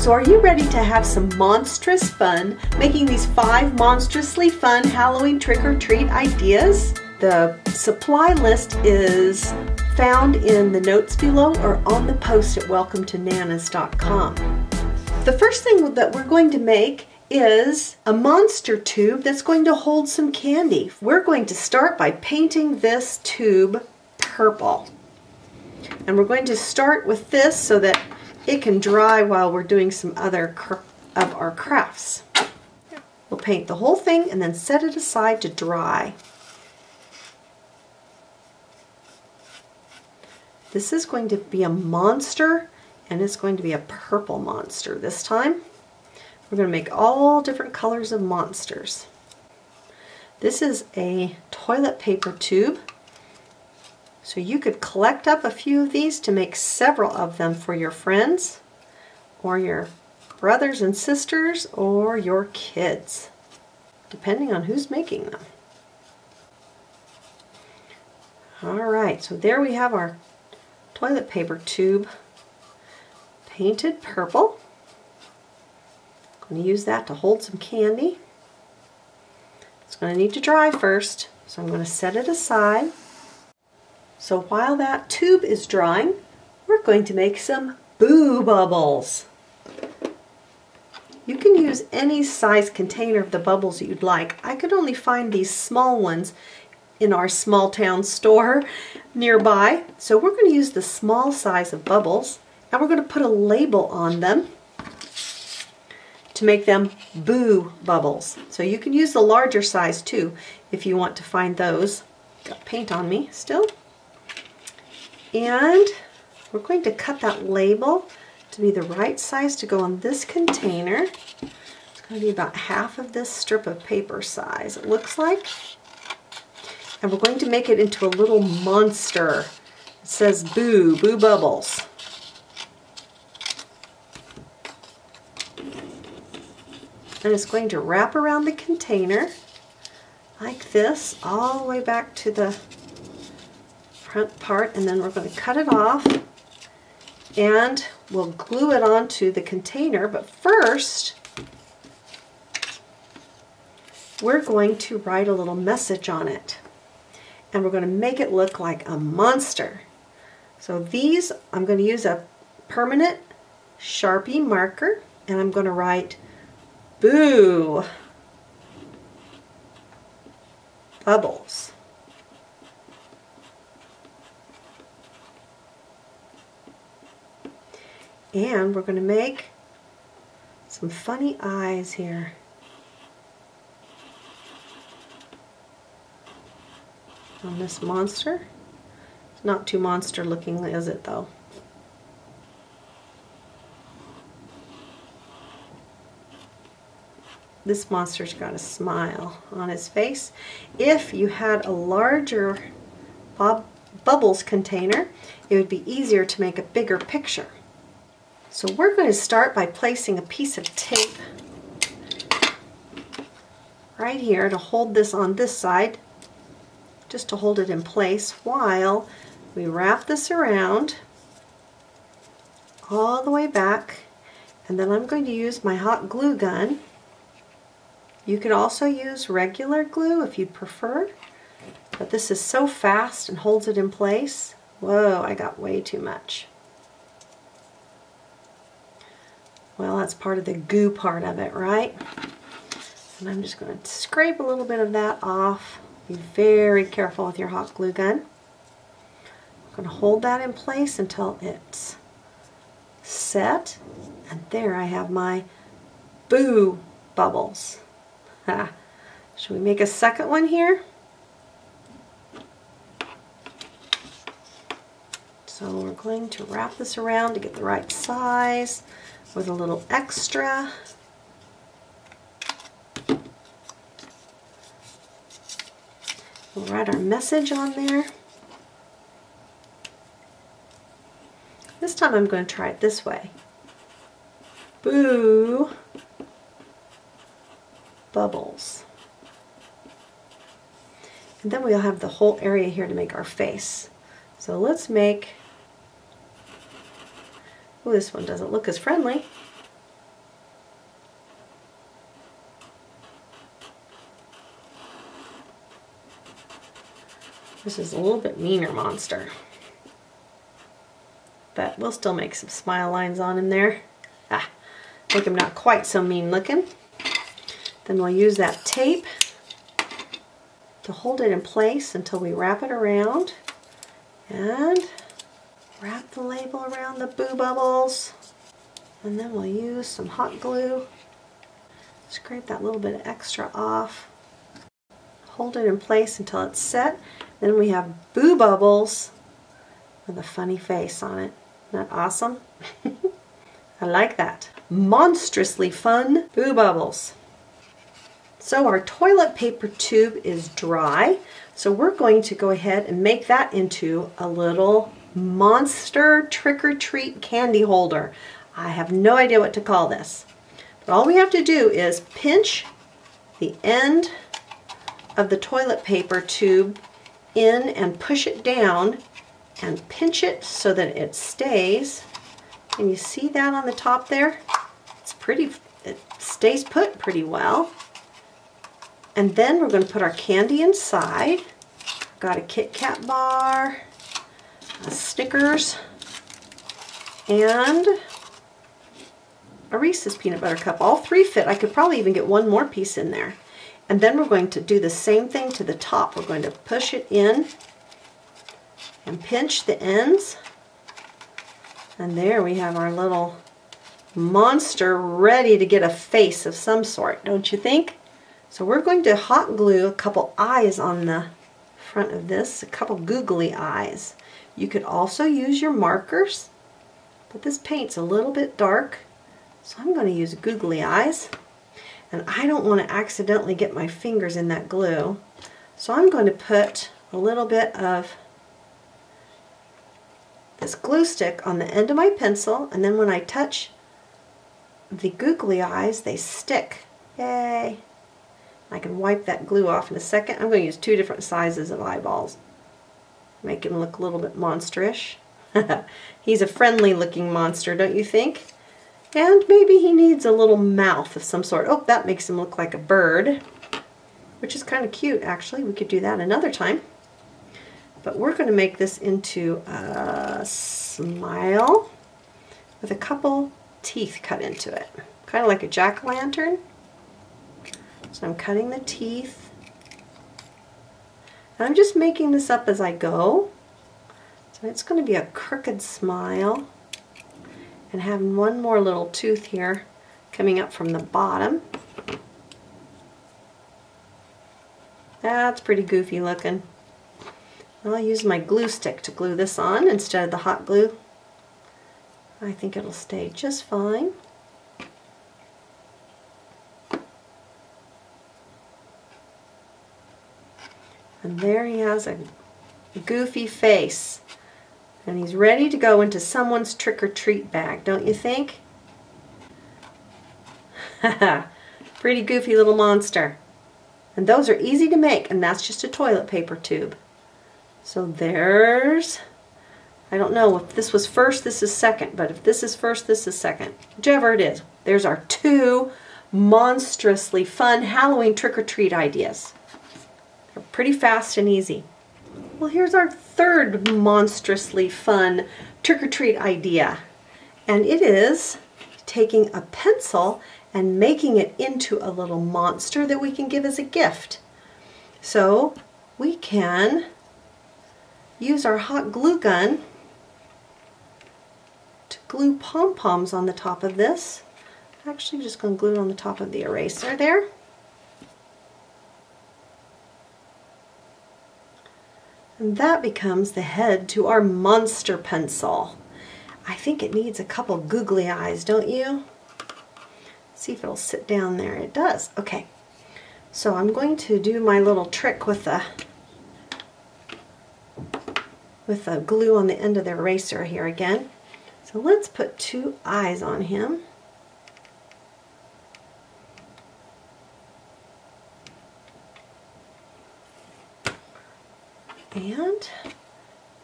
So are you ready to have some monstrous fun making these 5 monstrously fun Halloween trick-or-treat ideas? The supply list is found in the notes below or on the post at welcometonanas.com. The first thing that we're going to make is a monster tube that's going to hold some candy. We're going to start by painting this tube purple. And we're going to start with this so that it can dry while we're doing some other of our crafts. We'll paint the whole thing and then set it aside to dry. This is going to be a monster, and it's going to be a purple monster this time. We're going to make all different colors of monsters. This is a toilet paper tube. So you could collect up a few of these to make several of them for your friends or your brothers and sisters or your kids, depending on who's making them. Alright, so there we have our toilet paper tube painted purple. I'm going to use that to hold some candy. It's going to need to dry first, so I'm going to set it aside. So while that tube is drying, we're going to make some boo bubbles. You can use any size container of the bubbles you'd like. I could only find these small ones in our small town store nearby. So we're going to use the small size of bubbles, and we're going to put a label on them to make them boo bubbles. So you can use the larger size too if you want to find those. Got paint on me still. And we're going to cut that label to be the right size to go on this container. It's going to be about half of this strip of paper size, it looks like. And we're going to make it into a little monster. It says boo, boo bubbles. And it's going to wrap around the container like this, all the way back to the front part, and then we're going to cut it off and we'll glue it onto the container. But first we're going to write a little message on it, and we're going to make it look like a monster. So these, I'm going to use a permanent Sharpie marker, and I'm going to write boo bubbles. And we're going to make some funny eyes here. On this monster. It's not too monster looking, is it though? This monster's got a smile on his face. If you had a larger bubbles container, it would be easier to make a bigger picture. So we're going to start by placing a piece of tape right here to hold this on this side, just to hold it in place while we wrap this around all the way back. And then I'm going to use my hot glue gun. You could also use regular glue if you'd prefer, but this is so fast and holds it in place. Whoa, I got way too much. Well, that's part of the goo part of it, right? And I'm just going to scrape a little bit of that off. Be very careful with your hot glue gun. I'm going to hold that in place until it's set. And there I have my boo bubbles. Should we make a second one here? So we're going to wrap this around to get the right size with a little extra. We'll write our message on there. This time I'm going to try it this way. Boo bubbles. And then we'll have the whole area here to make our face. So let's make, oh, this one doesn't look as friendly. This is a little bit meaner monster. But we'll still make some smile lines on him there. Make him not quite so mean looking. Then we'll use that tape to hold it in place until we wrap it around. And wrap the label around the boo bubbles. And then we'll use some hot glue. Scrape that little bit of extra off. Hold it in place until it's set. Then we have boo bubbles with a funny face on it. Isn't that awesome? I like that. Monstrously fun boo bubbles. So our toilet paper tube is dry. So we're going to go ahead and make that into a little monster trick-or-treat candy holder. I have no idea what to call this. But all we have to do is pinch the end of the toilet paper tube in and push it down and pinch it so that it stays. Can you see that on the top there? It stays put pretty well. And then we're going to put our candy inside. Got a Kit Kat bar, a Snickers, and a Reese's peanut butter cup. All three fit. I could probably even get one more piece in there. And then we're going to do the same thing to the top. We're going to push it in and pinch the ends. And there we have our little monster ready to get a face of some sort, don't you think? So we're going to hot glue a couple eyes on the front of this, a couple googly eyes. You could also use your markers, but this paint's a little bit dark, so I'm going to use googly eyes. And I don't want to accidentally get my fingers in that glue, so I'm going to put a little bit of this glue stick on the end of my pencil, and then when I touch the googly eyes, they stick. Yay! I can wipe that glue off in a second. I'm going to use 2 different sizes of eyeballs. Make him look a little bit monsterish. He's a friendly looking monster, don't you think? And maybe he needs a little mouth of some sort. Oh, that makes him look like a bird, which is kind of cute actually. We could do that another time. But we're going to make this into a smile with a couple teeth cut into it. Kind of like a jack-o'-lantern. So I'm cutting the teeth. And I'm just making this up as I go. So it's going to be a crooked smile. And having one more little tooth here coming up from the bottom. That's pretty goofy looking. I'll use my glue stick to glue this on instead of the hot glue. I think it'll stay just fine. And there he has a goofy face. And he's ready to go into someone's trick-or-treat bag, don't you think? Haha, pretty goofy little monster. And those are easy to make, and that's just a toilet paper tube. So there's, I don't know if this was first, this is second, but if this is first, this is second. Whichever it is, there's our 2 monstrously fun Halloween trick-or-treat ideas. They're pretty fast and easy. Well, here's our 3rd monstrously fun trick-or-treat idea. And it is taking a pencil and making it into a little monster that we can give as a gift. So we can use our hot glue gun to glue pom-poms on the top of this. I'm actually just going to glue it on the top of the eraser there. And that becomes the head to our monster pencil. I think it needs a couple googly eyes, don't you? Let's see if it'll sit down there. It does. Okay. So I'm going to do my little trick with the glue on the end of the eraser here again. So let's put 2 eyes on him. And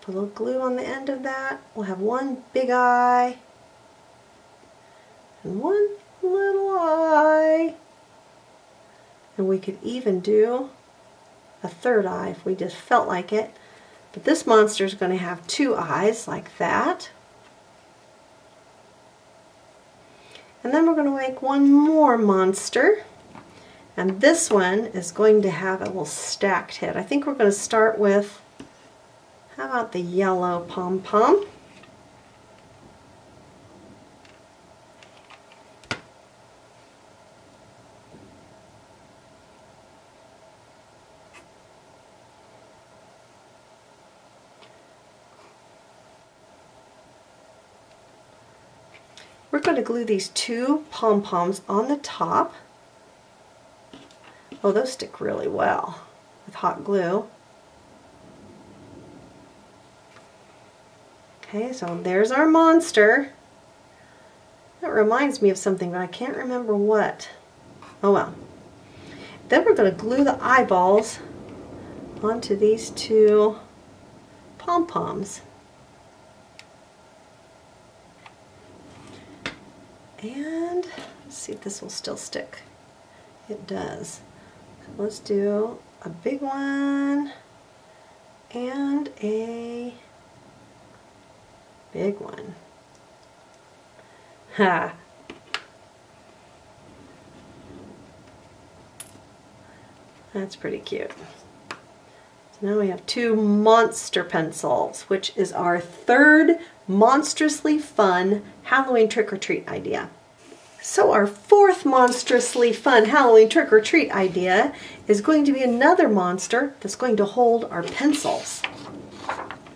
put a little glue on the end of that. We'll have one big eye and one little eye. And we could even do a 3rd eye if we just felt like it. But this monster is going to have 2 eyes like that. And then we're going to make one more monster. And this one is going to have a little stacked head. I think we're going to start with, how about the yellow pom-pom? We're going to glue these 2 pom-poms on the top. Oh, those stick really well with hot glue. Okay, so there's our monster. That reminds me of something, but I can't remember what. Oh well. Then we're going to glue the eyeballs onto these 2 pom-poms. And let's see if this will still stick. It does. So let's do a big one and a big one. Ha! That's pretty cute. So now we have 2 monster pencils, which is our 3rd Monstrously Fun Halloween trick-or-treat idea. So our 4th Monstrously Fun Halloween trick-or-treat idea is going to be another monster that's going to hold our pencils.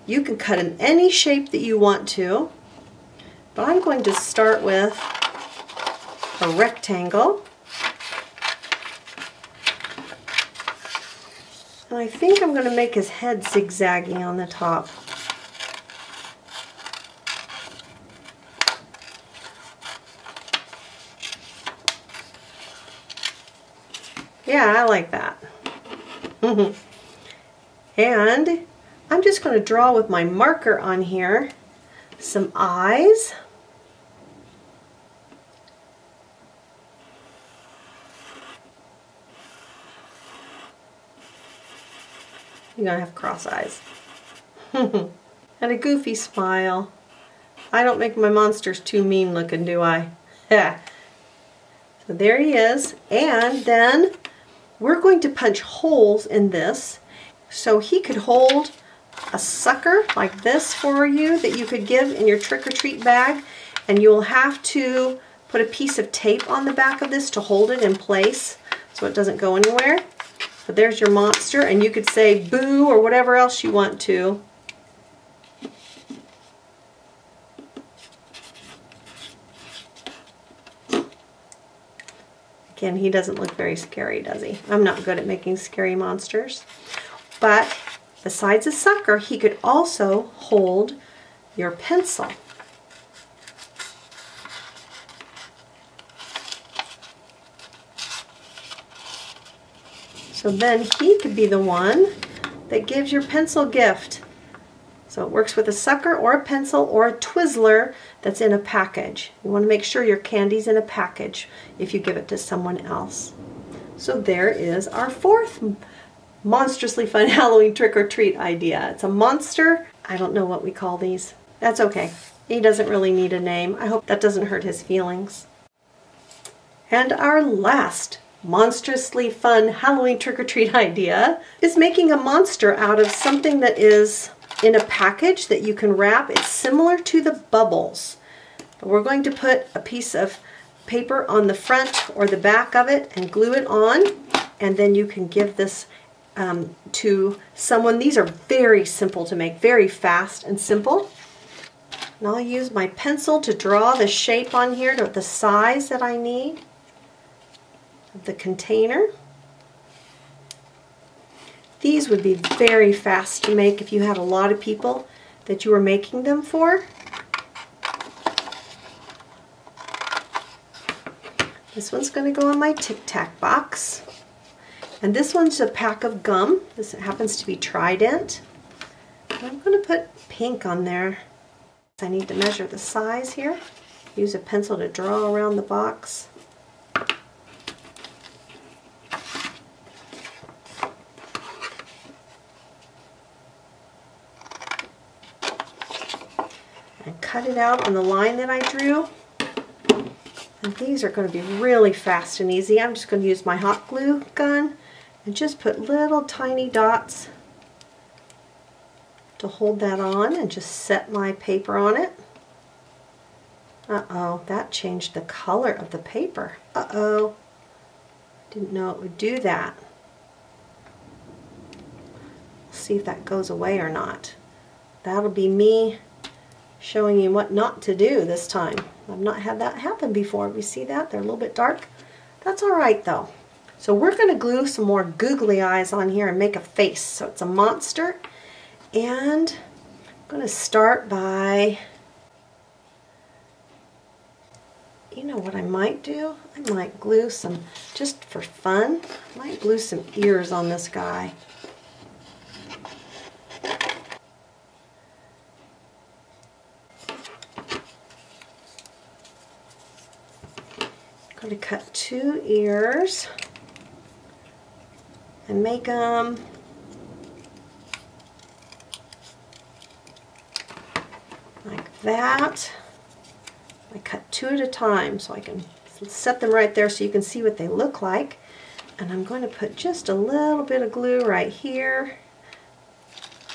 You can cut in any shape that you want to, but I'm going to start with a rectangle. And I think I'm going to make his head zigzaggy on the top. Yeah, I like that. And I'm just going to draw with my marker on here some eyes. You're going to have cross eyes. And a goofy smile. I don't make my monsters too mean looking, do I? Yeah. So there he is. And then we're going to punch holes in this so he could hold a sucker like this for you that you could give in your trick-or-treat bag, and you'll have to put a piece of tape on the back of this to hold it in place so it doesn't go anywhere. But there's your monster, and you could say boo or whatever else you want to. Again, he doesn't look very scary, does he? I'm not good at making scary monsters. But besides a sucker, he could also hold your pencil. So then he could be the one that gives your pencil gift. So it works with a sucker or a pencil or a Twizzler that's in a package. You want to make sure your candy's in a package if you give it to someone else. So there is our 4th Monstrously Fun Halloween trick-or-treat idea. It's a monster. I don't know what we call these. That's okay. He doesn't really need a name. I hope that doesn't hurt his feelings. And our last Monstrously Fun Halloween trick-or-treat idea is making a monster out of something that is in a package that you can wrap. It's similar to the bubbles. But we're going to put a piece of paper on the front or the back of it and glue it on, and then you can give this to someone. These are very simple to make, very fast and simple. And I'll use my pencil to draw the shape on here to the size that I need of the container. These would be very fast to make if you had a lot of people that you were making them for. This one's going to go in my Tic Tac box. And this one's a pack of gum. This happens to be Trident. And I'm going to put pink on there. I need to measure the size here. Use a pencil to draw around the box. cut it out on the line that I drew. And these are going to be really fast and easy. I'm just going to use my hot glue gun and just put little tiny dots to hold that on and just set my paper on it. Uh-oh, that changed the color of the paper. Uh-oh, didn't know it would do that. See if that goes away or not. That'll be me showing you what not to do this time. I've not had that happen before. We see that? They're a little bit dark. That's all right though. So we're going to glue some more googly eyes on here and make a face. So it's a monster. And I'm going to start by, you know what I might do? I might glue some, just for fun, I might glue some ears on this guy. I'm going to cut 2 ears and make them like that. I cut 2 at a time so I can set them right there so you can see what they look like. And I'm going to put just a little bit of glue right here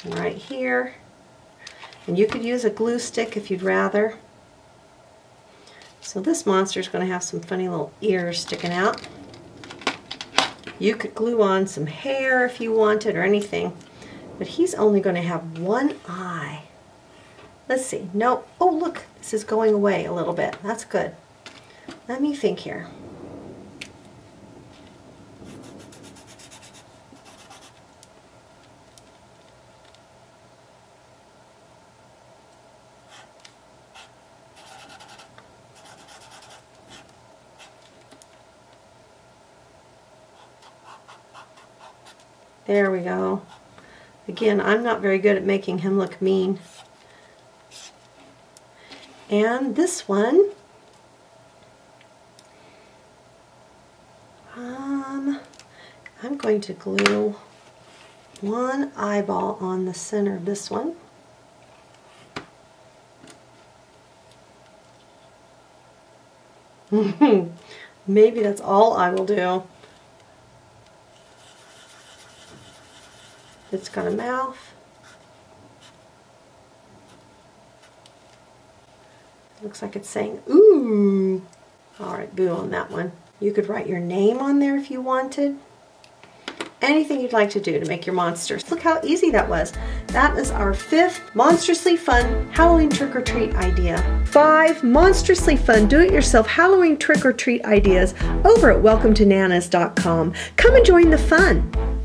and right here. And you could use a glue stick if you'd rather. So this monster is going to have some funny little ears sticking out. You could glue on some hair if you wanted or anything, but he's only going to have 1 eye. Let's see. No. Oh, look. This is going away a little bit. That's good. Let me think here. There we go. Again, I'm not very good at making him look mean. And this one, I'm going to glue 1 eyeball on the center of this one. Maybe that's all I will do. It's got a mouth. Looks like it's saying, ooh. All right, boo on that one. You could write your name on there if you wanted. Anything you'd like to do to make your monsters. Look how easy that was. That is our 5th Monstrously Fun Halloween trick-or-treat idea. 5 monstrously fun do-it-yourself Halloween trick-or-treat ideas over at welcometananas.com. Come and join the fun.